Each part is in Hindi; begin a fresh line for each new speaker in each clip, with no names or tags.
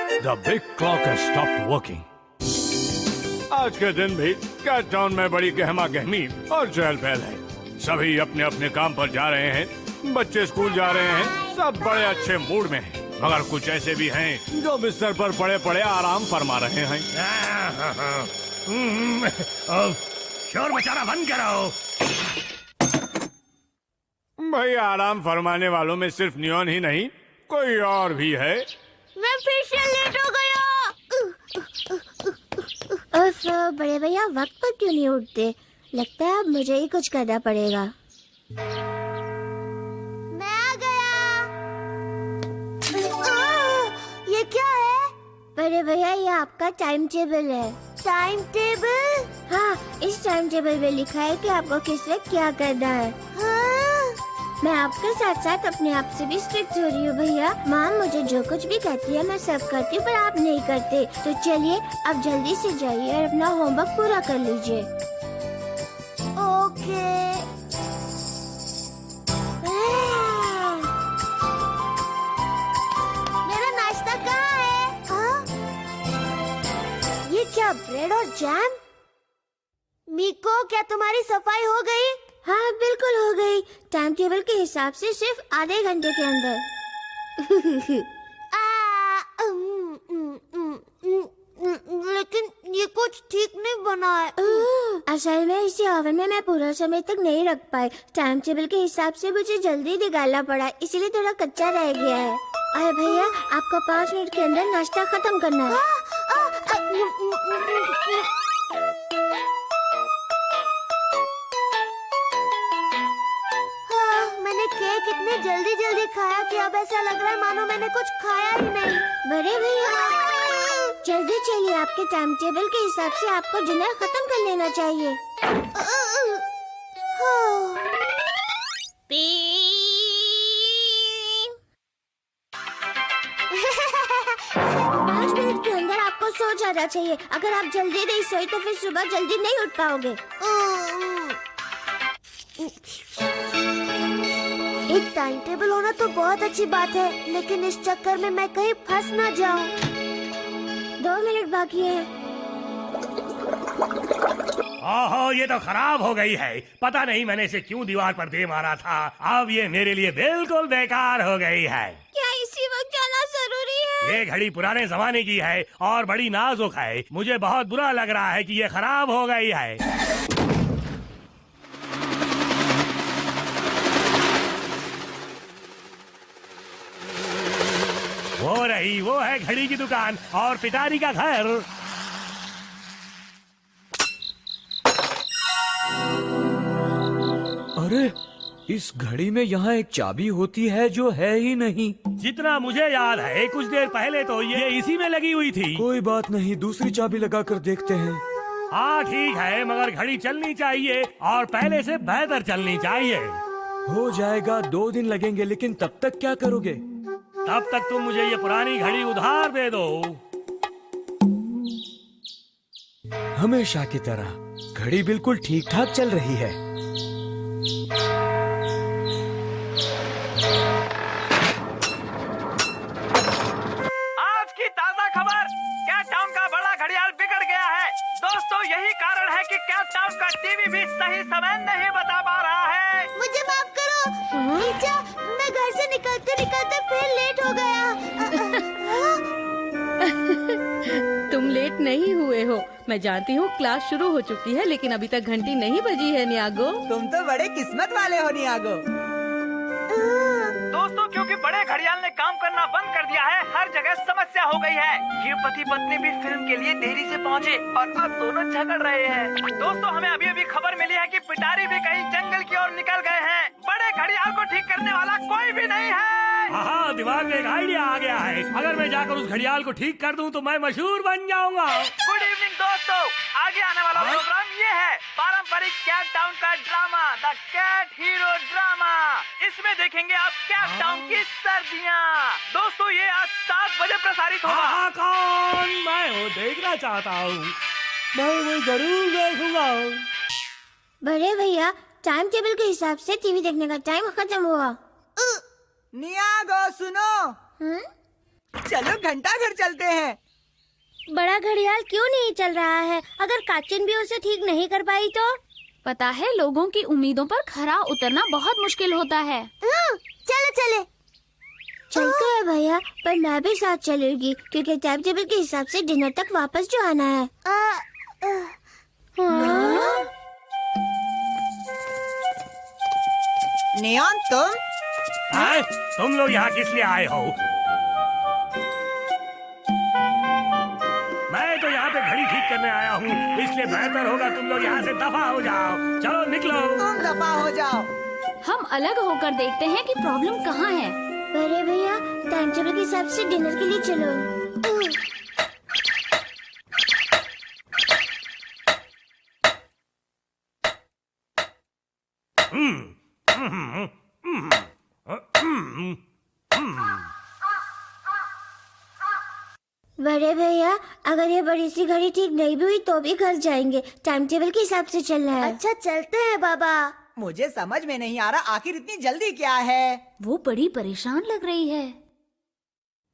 The big clock has stopped working. आज के दिन भी कैट टाउन में बड़ी गहमा गहमी और चहल पहल है। सभी अपने अपने काम पर जा रहे हैं, बच्चे स्कूल जा रहे हैं, सब बड़े अच्छे मूड में हैं। मगर कुछ ऐसे भी हैं जो बिस्तर पर पड़े पड़े आराम फरमा रहे हैं।
शोर मचाना बंद करो।
भाई आराम फरमाने वालों में सिर्फ नियॉन ही नहीं, कोई और भी है।
मैं फिर से लेट हो गया। बड़े भैया वक्त पर क्यों नहीं उठते? लगता है अब मुझे ही कुछ करना पड़ेगा। मैं आ गया। ये क्या है? बड़े भैया ये आपका टाइम टेबल है। Time table? हाँ, इस टाइम टेबल में लिखा है कि आपको किस वक्त क्या करना है। हाँ? मैं आपके साथ साथ अपने आप से भी स्ट्रिक्ट हो रही हूँ भैया। माँ मुझे जो कुछ भी कहती है मैं सब करती हूँ, पर आप नहीं करते। तो चलिए अब जल्दी से जाइए और अपना होमवर्क पूरा कर लीजिए। ओके। मेरा नाश्ता कहाँ है? हाँ? ये क्या ब्रेड और जैम? मीको क्या तुम्हारी सफाई हो गई? हाँ बिल्कुल हो गई। टाइम टेबल के हिसाब से सिर्फ आधे घंटे के अंदर। लेकिन ये कुछ ठीक नहीं बना है। असल में इसे ओवन में मैं पूरा समय तक नहीं रख पाई। टाइम टेबल के हिसाब से मुझे जल्दी निकालना पड़ा, इसलिए थोड़ा कच्चा रह गया है। अरे भैया आपको 5 मिनट के अंदर नाश्ता खत्म करना है। केक इतने जल्दी जल्दी खाया कि अब ऐसा लग रहा है मानो मैंने कुछ खाया ही नहीं। बड़े भैया जल्दी चलिए, आपके टाइम टेबल के हिसाब से आपको डिनर खत्म कर लेना चाहिए। 5 मिनट के अंदर आपको सो जाना चाहिए। अगर आप जल्दी नहीं सोए तो फिर सुबह जल्दी नहीं उठ पाओगे। एक टाइम टेबल होना तो बहुत अच्छी बात है, लेकिन इस चक्कर में मैं कहीं फंस ना जाऊं। 2 मिनट बाकी है।
ओहो ये तो खराब हो गई है। पता नहीं मैंने इसे क्यों दीवार पर दे मारा था। अब ये मेरे लिए बिल्कुल बेकार हो गई है।
क्या इसी वक्त जाना जरूरी है?
ये घड़ी पुराने जमाने की है और बड़ी नाजुक है। मुझे बहुत बुरा लग रहा है कि ये खराब हो गई है। वो है घड़ी की दुकान और पिटारी का घर।
अरे इस घड़ी में यहाँ एक चाबी होती है जो है ही नहीं।
जितना मुझे याद है कुछ देर पहले तो ये इसी में लगी हुई थी।
कोई बात नहीं, दूसरी चाबी लगा कर देखते हैं।
हाँ ठीक है, मगर घड़ी चलनी चाहिए और पहले से बेहतर चलनी चाहिए।
हो जाएगा, 2 दिन लगेंगे, लेकिन तब तक क्या करोगे?
तब तक तुम मुझे ये पुरानी घड़ी उधार दे दो।
हमेशा की तरह घड़ी बिल्कुल ठीक ठाक चल रही है।
आज की ताजा खबर, कैट टाउन का बड़ा घड़ियाल बिगड़ गया है। दोस्तों यही कारण है कि कैट टाउन का टीवी भी सही समय नहीं बता पा रहा है।
मुझे माफ करो टीचर, मैं घर से निकलते निकलते फिर लेट हो गया।
तुम लेट नहीं हुए हो। मैं जानती हूँ क्लास शुरू हो चुकी है, लेकिन अभी तक घंटी नहीं बजी है नियागो।
तुम तो बड़े किस्मत वाले हो नियागो।
दोस्तों क्योंकि बड़े घड़ियाल ने काम करना बंद कर दिया है, हर जगह समस्या हो गई है। ये पति पत्नी भी फिल्म के लिए देरी से पहुँचे और अब दोनों झगड़ रहे हैं। दोस्तों हमें अभी अभी खबर मिली है कि पिटारी भी कहीं जंगल की ओर निकल गए हैं। बड़े घड़ियाल को ठीक करने वाला कोई भी नहीं है।
हाँ दिमाग में एक आइडिया आ गया है। अगर मैं जाकर उस घड़ियाल को ठीक कर दूं तो मैं मशहूर बन जाऊंगा।
गुड इवनिंग दोस्तों, आगे आने वाला प्रोग्राम ये है पारंपरिक कैट टाउन का drama, the cat hero drama. इसमें देखेंगे आप कैट टाउन की सर्दियाँ। दोस्तों ये आज 7 बजे प्रसारित होगा।
हाँ कौन? मैं वो देखना चाहता हूँ, मैं वो जरूर देखूंगा।
बड़े भैया टाइम टेबल के हिसाब से टीवी देखने का टाइम खत्म हुआ।
नियागो सुनो। चलो घंटा घर चलते हैं।
बड़ा घड़ियाल क्यों नहीं चल रहा है? अगर काचिन भी उसे ठीक नहीं कर पाई तो?
पता है, लोगों की उम्मीदों पर खरा उतरना बहुत मुश्किल होता है।
चलो चले। चलते हैं भैया, पर मैं भी साथ चलूंगी क्योंकि टाइम टेबल के हिसाब से डिनर तक वापस जो आना है।
नियॉन
तुम लोग यहाँ किस लिए आए हो? मैं तो यहाँ पे घड़ी ठीक करने आया हूँ, इसलिए बेहतर होगा तुम लोग यहाँ से दफा हो जाओ। चलो निकलो।
तुम दफा हो जाओ।
हम अलग होकर देखते हैं कि प्रॉब्लम कहाँ है।
अरे भैया, टाइम टेबल के हिसाब से डिनर के लिए चलो। बड़े भैया, अगर ये बड़ी सी घड़ी ठीक नहीं भी हुई तो भी घर जाएंगे। टाइम टेबल के हिसाब से चलना है। अच्छा चलते हैं बाबा।
मुझे समझ में नहीं आ रहा आखिर इतनी जल्दी क्या है।
वो बड़ी परेशान लग रही है।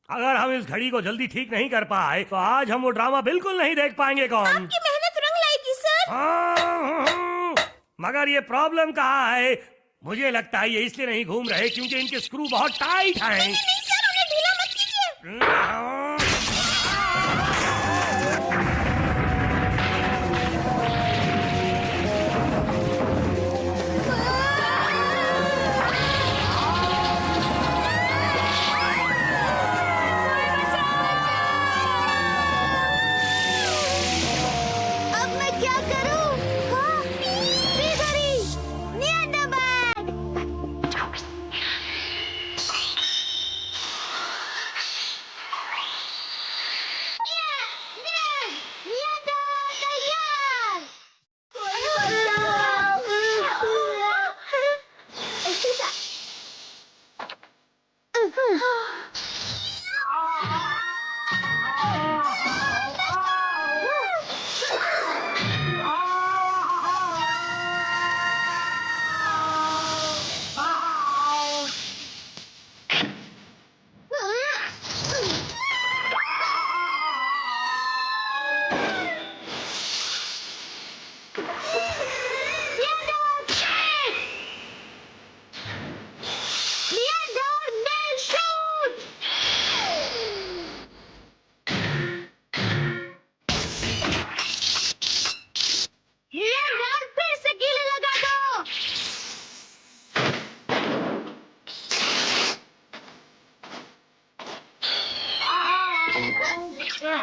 अगर हम इस घड़ी को जल्दी ठीक नहीं कर पाए तो आज हम वो ड्रामा बिल्कुल नहीं देख पाएंगे। कौन?
आपकी मेहनत रंग लाएगी सर।
मगर ये प्रॉब्लम कहाँ है? मुझे लगता है ये इसलिए नहीं घूम रहे क्योंकि इनके स्क्रू बहुत टाइट हैं।
नहीं सर, उन्हें ढीला मत कीजिए।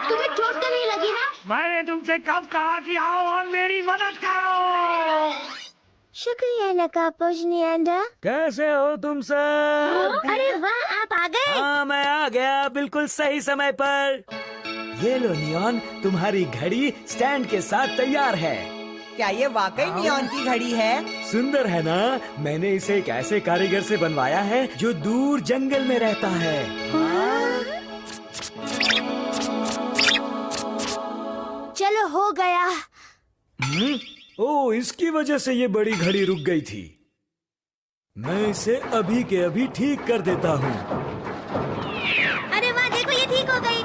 तुम्हें चोट तो नहीं लगी ना?
मैंने तुमसे कब कहा कि आओ और मेरी मदद करो।
शुक्रिया नकापोश नियांडा।
कैसे हो तुम सब?
अरे वाह, आप आ गए।
हाँ, मैं आ गया बिल्कुल सही समय पर। ये लो नियॉन, तुम्हारी घड़ी स्टैंड के साथ तैयार है।
क्या ये वाकई नियॉन की घड़ी है?
सुंदर है ना? मैंने इसे एक ऐसे कारीगर से बनवाया है जो दूर जंगल में रहता है।
चलो हो गया।
ओह, इसकी वजह से ये बड़ी घड़ी रुक गई थी। मैं इसे अभी के अभी ठीक कर देता हूँ।
अरे वाह, देखो ये ठीक हो गई।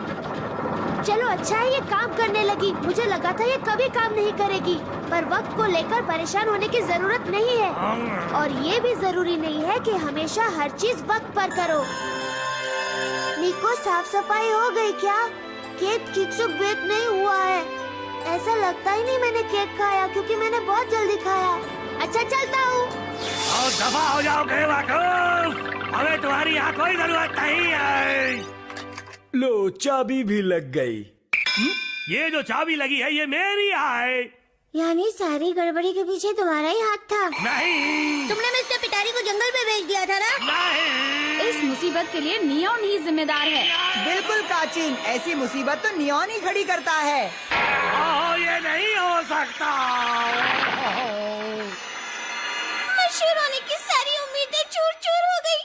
चलो अच्छा है ये काम करने लगी। मुझे लगा था ये कभी काम नहीं करेगी, पर वक्त को लेकर परेशान होने की जरूरत नहीं है। और ये भी जरूरी नहीं है कि हमेशा हर चीज वक्त पर करो। निको, साफ सफाई हो गई क्या? केक ठीक से बेक नहीं हुआ है। ऐसा लगता ही नहीं मैंने केक खाया, क्योंकि मैंने बहुत जल्दी खाया। अच्छा चलता हूँ।
और दफा हो जाओ बेवकूफ, हमें तुम्हारी यहाँ कोई जरूरत नहीं है।
लो, चाबी भी लग गई।
ये जो चाबी लगी है ये मेरी है।
यानी सारी गड़बड़ी के पीछे तुम्हारा ही हाथ था?
नहीं।
तुमने मिस्टर पिटारी को जंगल में भेज दिया था ना?
नहीं।
इस मुसीबत के लिए नियॉन ही जिम्मेदार है।
बिल्कुल काचिन, ऐसी मुसीबत तो नियॉन ही खड़ी करता है।
ये नहीं हो सकता।
मशहूर की सारी उम्मीदें चूर-चूर हो गई।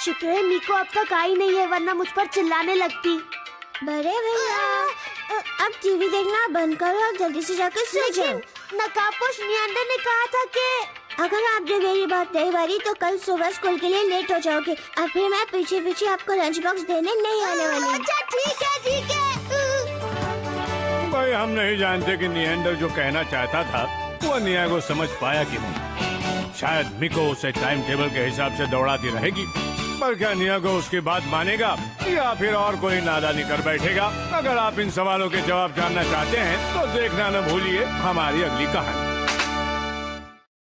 शुक्र है निको अब तक आई नहीं है, वरना मुझ पर चिल्लाने लगती। बड़े भैया, अब टीवी देखना बंद करो और जल्दी से जाकर सो जाओ। नकापोश नियांडर ने कहा था कि अगर आपने मेरी बात नहीं मानी तो कल सुबह स्कूल के लिए लेट हो जाओगे और फिर मैं पीछे पीछे आपको लंच बॉक्स देने नहीं आने वाली। अच्छा ठीक है।
भाई हम नहीं जानते कि नियेंडर जो कहना चाहता था वो निया को समझ पाया कि नहीं। शायद मिको उसे टाइम टेबल के हिसाब से दौड़ाती रहेगी, पर क्या निया को उसकी बात मानेगा या फिर और कोई नादानी कर बैठेगा। अगर आप इन सवालों के जवाब जानना चाहते हैं तो देखना न भूलिए हमारी अगली कहानी।